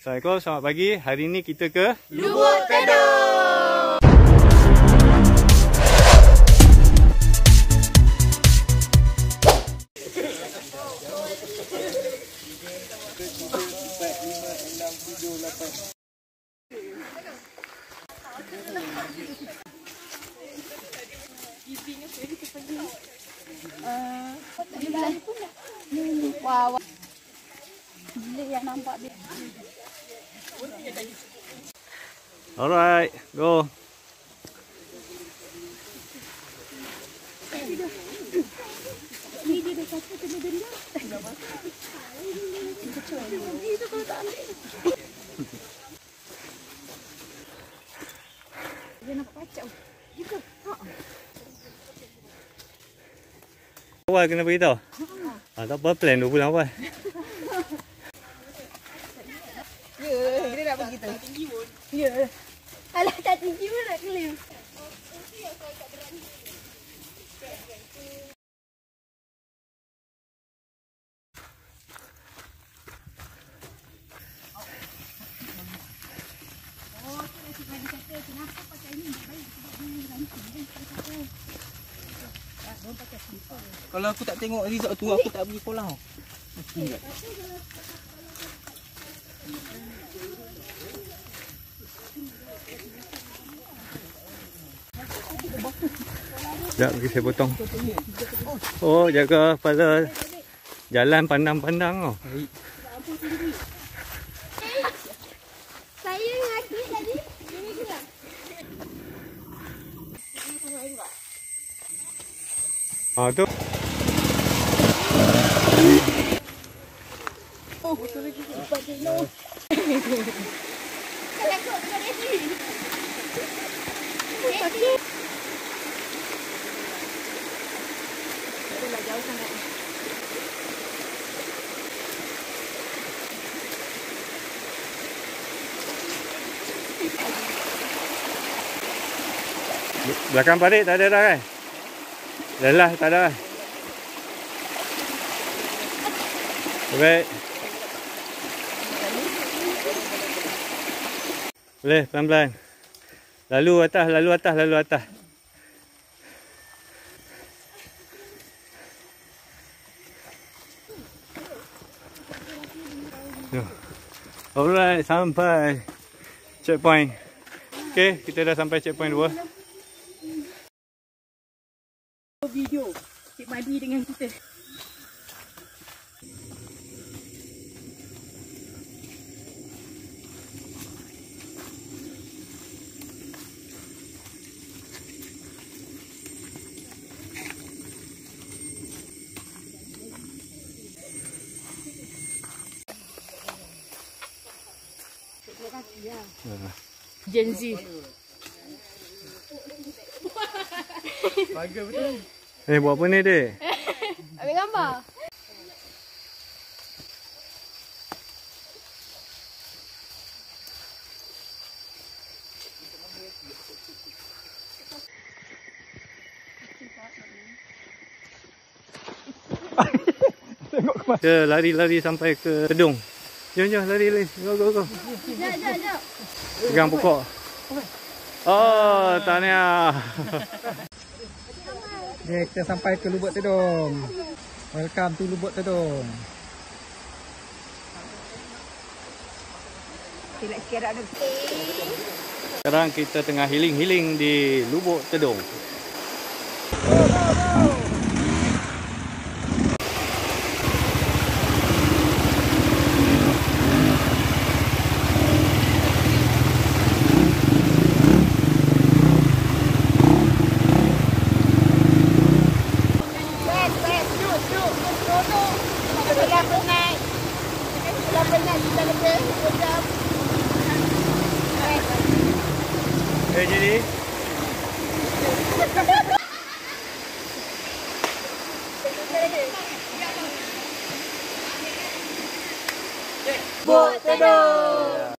Assalamualaikum, selamat pagi. Hari ini kita ke Lubuk Tedong. Wow. Gila yang nampak dia. Alright, go. Ni dia dah kata kena denda. Itu kalau tak ambil. Dia nak pacak. Juga. Awal kena beritahu. Tak apa, plan 2 bulan awal. Ya, kita nak pergi tu. Ya. Alah, tak tinggi pun nak klaim. Kalau aku tak tengok result tu, aku tak pergi sekolah. Sekejap, pergi saya potong. Oh, jaga pada jalan pandang-pandang tau. Saya ngaki tadi. Ini juga. Tu. Oh, betul lagi. Cepat je. No. Saya takut dengan Desi. Sakit. Itulah jauh sangat. Belakang parit tak ada dah kan? Lelah tak ada. Baik. Boleh pelan-pelan. Lalu atas, lalu atas, lalu atas. Alright, sampai checkpoint. Okay, kita dah sampai checkpoint 2. Video Cik Madi dengan kita. Gen Z. Bagus betul. Buat apa ni dek? Ambil gambar. Kita lari-lari sampai ke Tedong. Jom lari. Go. Jap. Pegang pokok. Oh, tahniah. Okay, kita sampai ke Lubuk Tedong. Welcome to Lubuk Tedong. Sekarang kita tengah healing di Lubuk Tedong. Jadi Lubuk Tedong.